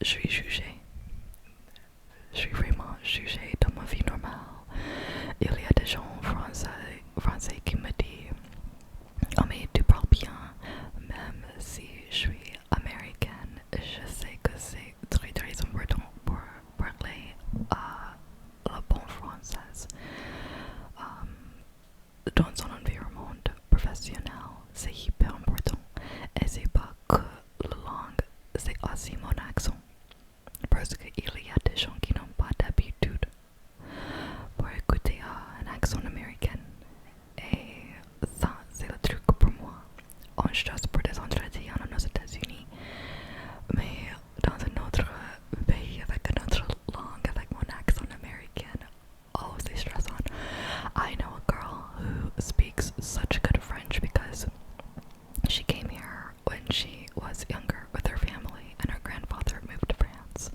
je suis jugée. Je suis vraiment jugée dans ma vie normale. Il y a des gens français qui me disent oh mais tu parles bien, même si je suis américaine, je sais que c'est très très important pour parler la bonne française. Dans un environnement professionnel, c'est hyper important. Et c'est pas que la langue, c'est aussi mon accent. Parce qu'il y a des gens qui n'ont pas d'habitude pour écouter un accent américain. Et ça, c'est le truc pour moi. On chasse pour des entretiens aux États-Unis, mais dans un autre pays avec une autre langue, avec mon accent américain. Oh, c'est stressant. I know a girl who speaks such good French because she came here when she was younger with her family, and her grandfather moved to France,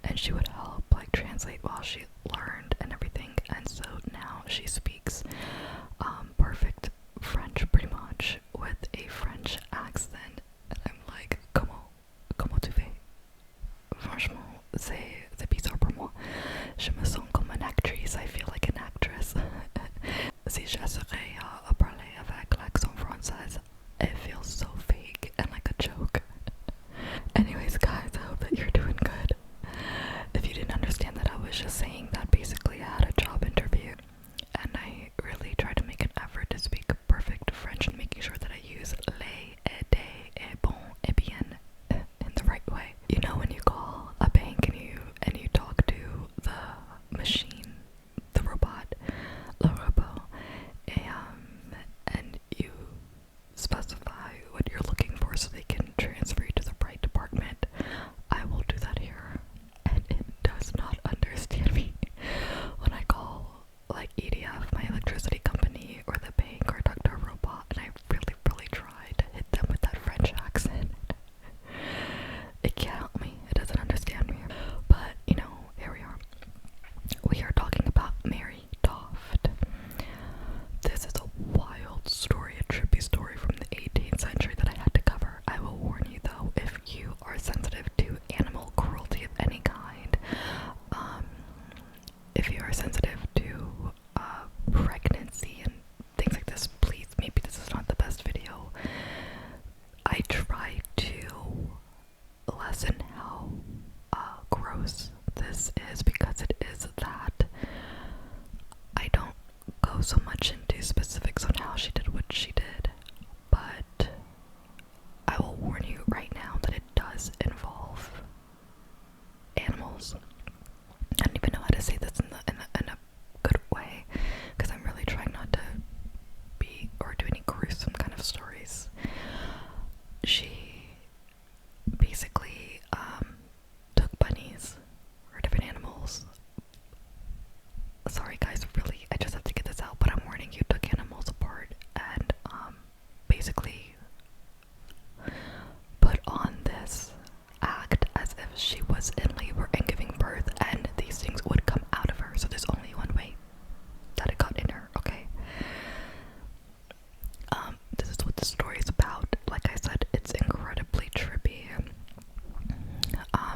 and she would help like translate while she learned and everything. And so now she speaks perfect French pretty much with a French accent, and I'm like, comment tu fais? Franchement, c'est bizarre pour moi. Je me sens comme une actrice. I feel like an actress. Si j'essaierais à parler avec l'accent français, it feels so fake and like a joke. Anyways, guys, I hope that you're doing good. If you didn't understand that, I was just saying that basically I had a job interview, and I really tried to make an effort to speak perfect French and making sure that I use les, et des, et bon, et bien in the right way. You know when you call a bank and you talk to the machine, the robot, le robot, and you specify what you're looking for so they can transfer you to the right department. I will do that here, and it does not understand me when I call like EDF, my electricity company, or the bank, or talk to a robot, and I really try to hit them with that French accent. It can't help me. It doesn't understand me. But, you know, here we are. We are talking about Mary Toft. This is a wild story, a trippy story from the 18th century that I had to cover. I will warn you, though, if you are sensitive to animal cruelty of any kind, if you are sensitive to pregnancy and things like this, please, maybe this is not the best video. I try to lessen how gross this is because it is that. I don't go so much into specifics on how she did what she did, but I will warn you right now that it does involve animals. I don't even know how to say this in a good way, because I'm really trying not to be or do any gruesome kind of stories. She basically took bunnies or different animals. Sorry guys, really, I just have to get this out, but I'm warning you, took animals apart and basically put on this act as if she was in labor and giving birth, and these things would come out of her. So there's only one way that it got in her, okay? This is what the story is about. Like I said, it's incredibly trippy.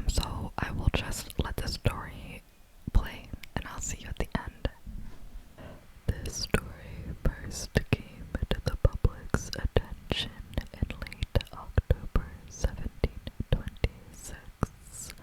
So I will just let the story play, and I'll see you at the end. This story first came to the public's attention in late October 1726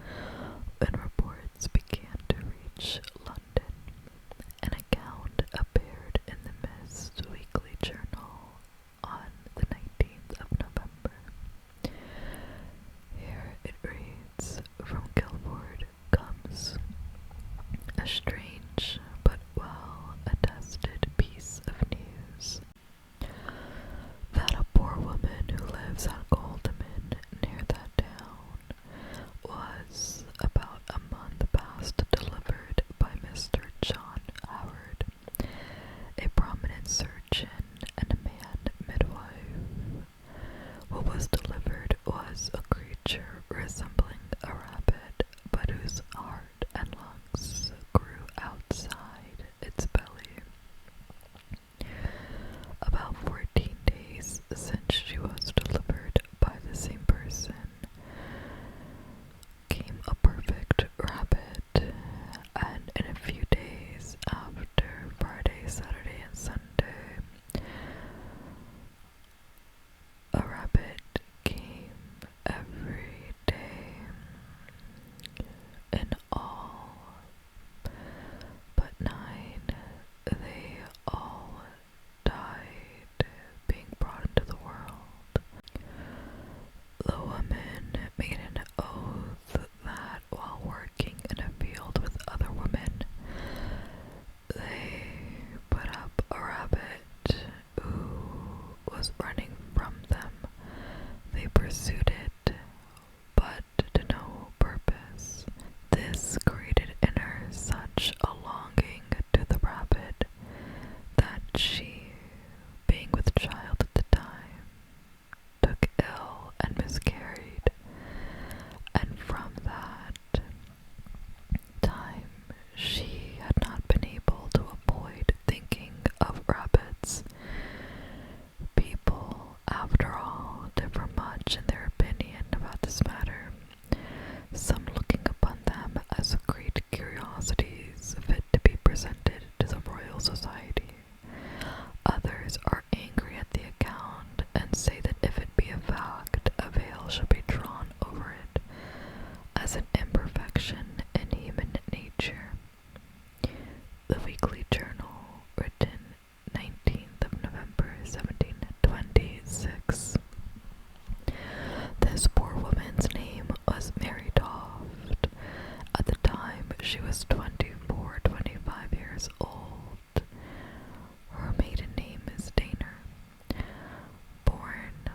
is an imperfection in human nature. The Weekly Journal, written 19th of November 1726. This poor woman's name was Mary Toft. At the time, she was 25 years old. Her maiden name is Daner. Born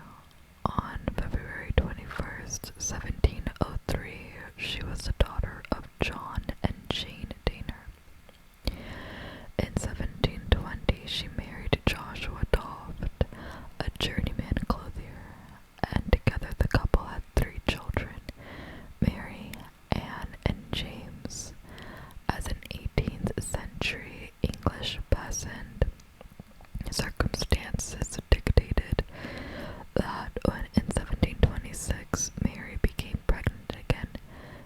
on February 21st, 1703, she was the daughter of John and Jane Daner. In 1720, she married Joshua Toft, a journeyman clothier, and together the couple had 3 children, Mary, Anne, and James. As an 18th century English peasant, circumstances dictated that when in 1726 Mary became pregnant again,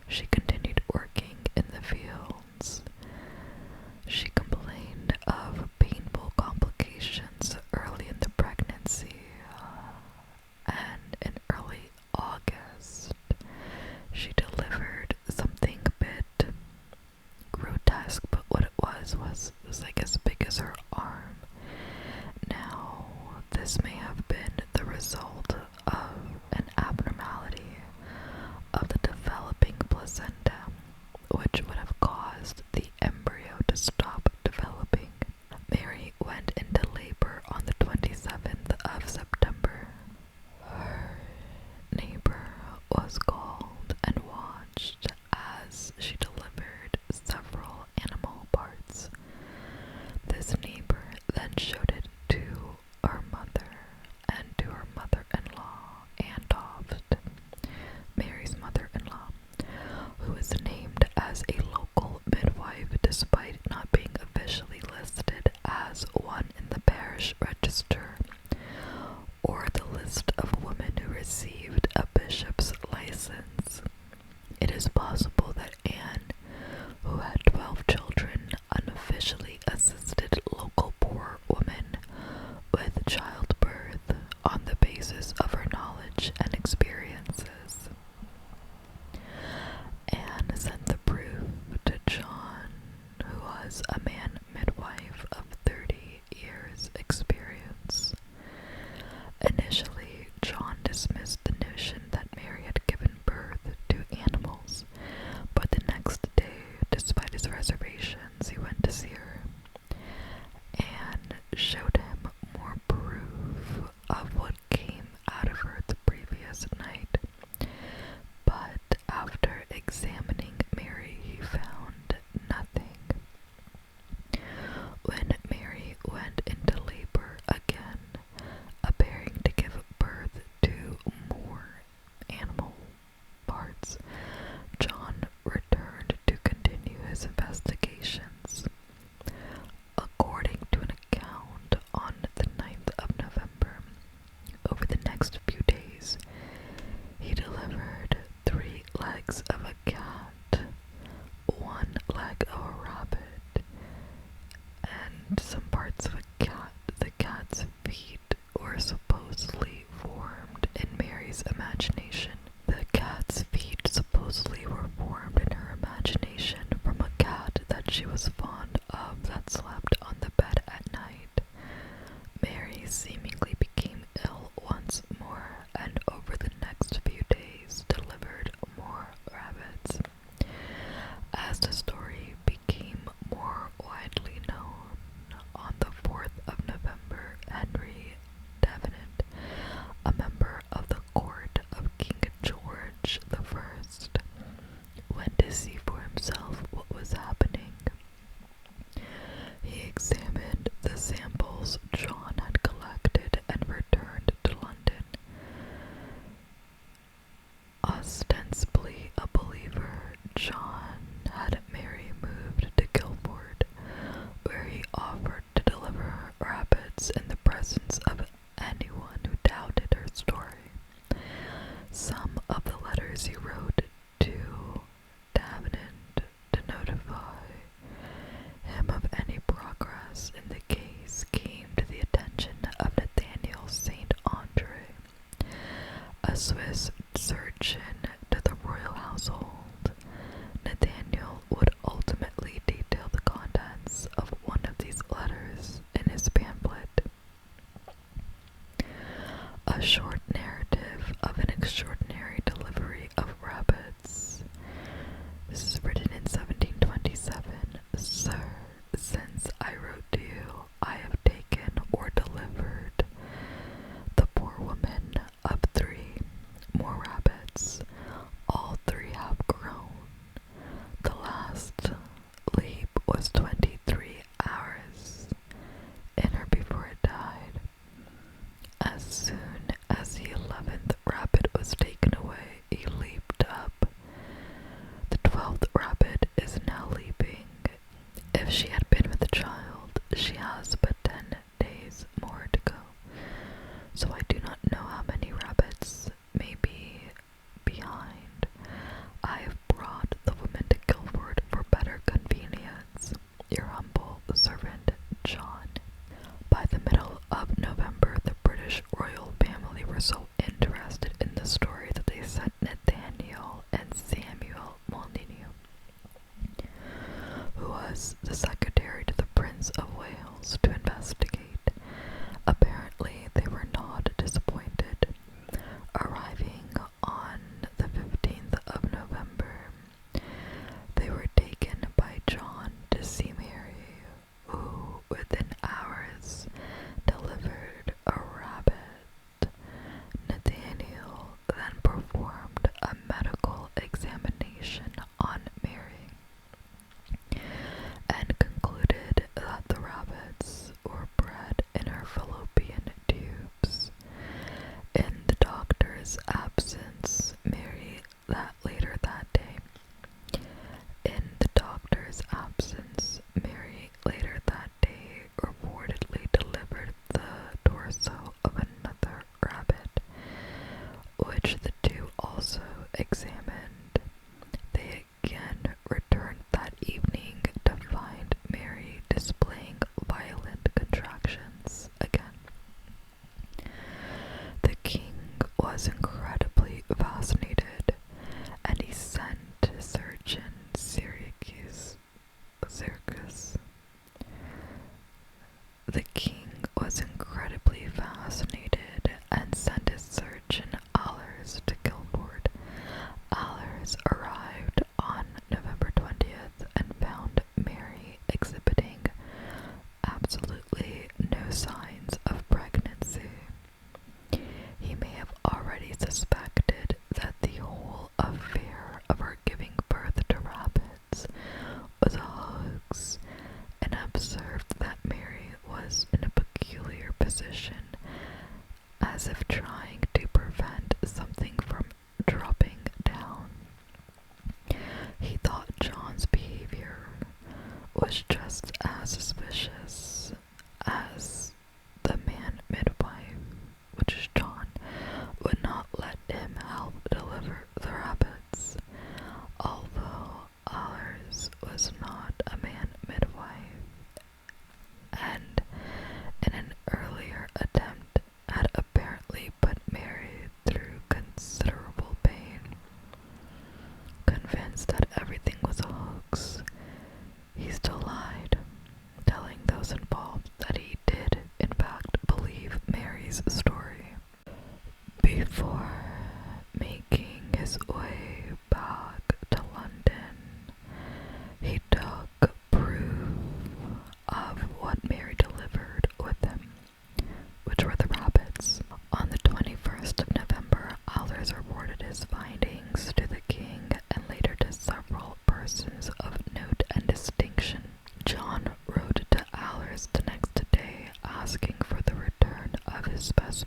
she continued working in the fields. She complained of painful complications early in the pregnancy, and in early August, she delivered something a bit grotesque, but what it was like as big as her arm. Now, this may have been the result of an abnormality of the developing placenta, which would have caused the embryo to stop developing. Mary went into labor on the 27th of September. Her neighbor was called and watched as she delivered several animal parts. This neighbor then showed it to her mother and to her mother-in-law, Anne Toft, Mary's mother-in-law, who is named as a local midwife despite not being officially listed as one in the parish register or the list of women who received a bishop's license. It is possible that Anne, who had 12 children, unofficially assisted local poor women with childbirth on the basis of her knowledge and experiences. Anne sent the proof to John, who was a man midwife of 30 years' experience. Initially, John dismissed the notion that Mary had given birth to animals, but the next day, despite his reservations, he went to see her. Anne showed him more proof of what came out of her the previous night, but after examining Mary, he found nothing. When Mary went into labor again, appearing to give birth to more animal parts, John returned to continue his investigations. According to an account on the 9th of November, over the next few days, he delivered 3 legs of a cat, 1 leg of a rabbit, and some parts of a cat. The cat's feet were supposedly formed in Mary's imagination. The cat's feet supposedly were formed in her imagination from a cat that she was fond of that slept on the bed at night. Mary seemingly became ill once more, and over the next few days delivered more rabbits. As the story became more widely known, on the 4th of November, Henry Davenant, a member of the court of King George I, went to see for himself what was happening. He examined the samples John had collected and returned to London. Ostensibly a believer, John had Mary moved to Guildford, where he offered to deliver rabbits in the presence of anyone who doubted her story. Some of the letters he wrote to Davenant to notify him of any progress in the case came to the attention of Nathaniel St. Andre, a Swiss surgeon to the royal household. she had been with the child, she has but 10 days more to go. So I do not know how many rabbits may be behind. I have brought the woman to Guildford for better convenience. Your humble servant, John. By the middle of November, the British royal family were so interested in the story that they sent Nathaniel and Samuel Molyneux, who was the secretary to the Prince of Wales, to investigate. Apparently, they were not disappointed. Arriving on the 15th of November, they were taken by John to see Mary, who within hours delivered a rabbit. Nathaniel then performed a medical examination on Mary and concluded that the rabbits were bred in her fallopian tubes. In the doctor's absence, later that day, reportedly delivered the torso of another rabbit, which the two also examined. They again returned that evening to find Mary displaying violent contractions again. The king was incredibly fascinated, and he sent surgeon Syracuse. The king was incredibly fascinated and sent his surgeon Allers to Guildford. Allers arrived on November 20th and found Mary exhibiting absolutely no signs of pregnancy. He may have already suspected that the whole affair of her giving birth to rabbits was a hoax, and observed that Mary was in a peculiar position, as if trying to prevent something from dropping down. He thought John's behavior was just as suspicious as the man midwife, which is John, would not let him help deliver the rabbits. Although Allers was not a man midwife, and in an earlier attempt had apparently put Mary through considerable pain. Convinced that everything was a hoax, he still lied, telling those involved that he did, in fact, believe Mary's story. Before making his way back to London, he took proof of what Mary delivered with him, which were the rabbits. On the 21st of November, Allers reported his findings to the king and later to several persons of note and distinction. John wrote to Allers the next day asking for the return of his specimen.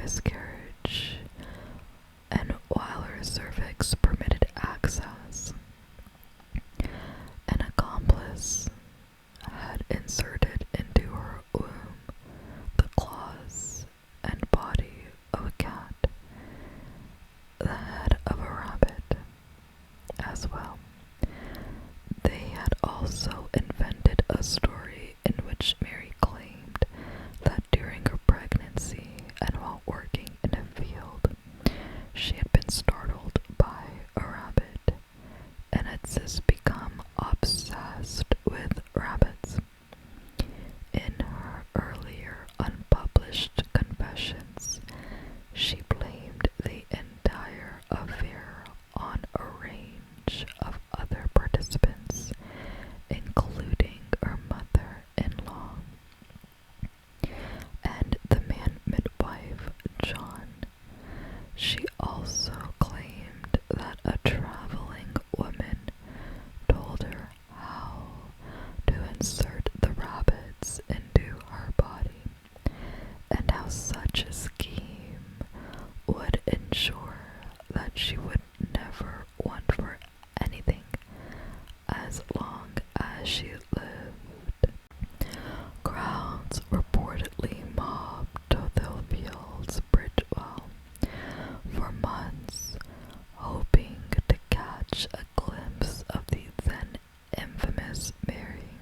miscarriage, and while her cervix permitted access, an accomplice had inserted into her womb the claws and body of a cat, the head of a rabbit as well. They had also invented a story in which Mary claimed that during her pregnancy and while working in a field, she had been startled by a rabbit and had since become obsessed with rabbits. In her earlier unpublished confessions, she blamed the entire affair on a range of other participants, including her mother-in-law and the man midwife, John. She also claimed that a traveling woman told her how to insert the rabbits into her body, and how such a scheme would ensure that she would never want for anything as long as she lived. Crowds reportedly mobbed Tothelfield's Bridgewell for months, hoping to catch a glimpse of the then infamous Mary.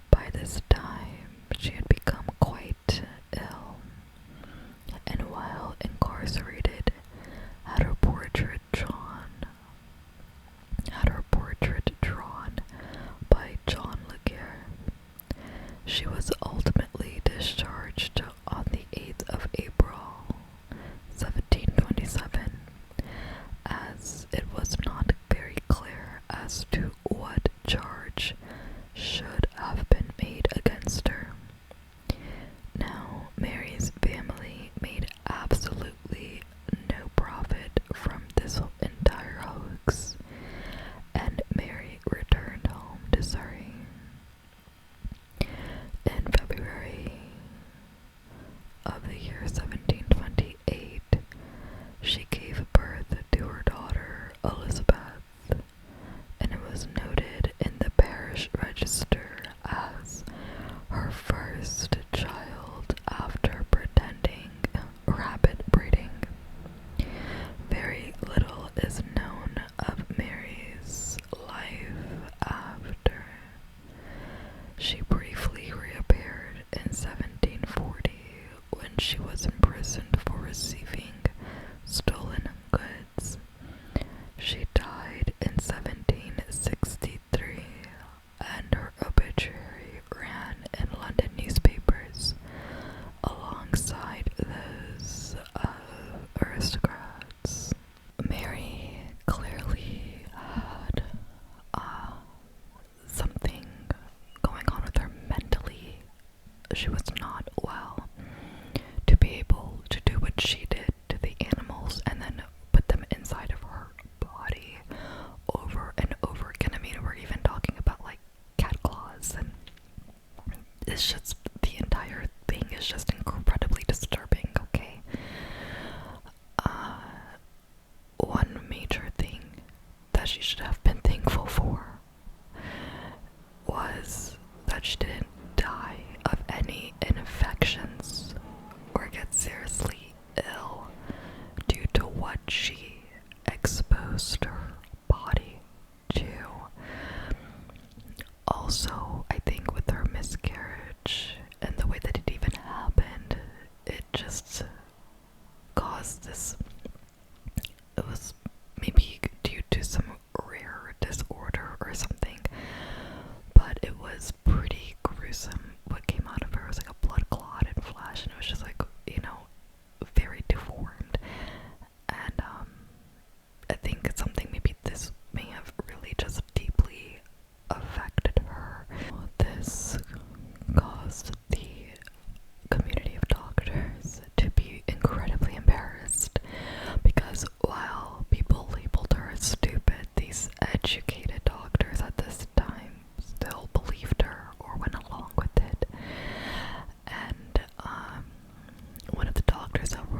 By this time, she had become quite ill, and while incarcerated, had her portrait drawn by John Laguerre. She was ultimately discharged on the 8th of April, 1727, as it was not very clear as to what charge should have been made against her. Now, Mary's family made absolutely no profit from this entire hoax, and Mary returned home to Surrey. In February of the year 1728, she gave birth to her daughter Elizabeth, and it was noted in the parish register as her first child after pretending rabbit breeding. Very little is known of Mary's life after. She briefly reappeared in 1740 when she was imprisoned for receiving stolen goods. She died in 1763, and her obituary ran in London newspapers alongside those of aristocrats. Mary clearly had something going on with her mentally. She was not well to be able to do what she did to the animals and then put them inside of her body over and over again. I mean, we're even talking about like cat claws, and it's just, the entire thing is just incredibly disturbing, okay? One major thing that she should have been thankful for was that she didn't die of any infections or get seriously ill due to what she exposed her body to. Also, I think with her miscarriage and the way that it even happened, it just caused this. It was maybe due to some rare disorder or something, but it was pretty gruesome. What came out of her was like a blood clot and flesh, and it was just like, doctors have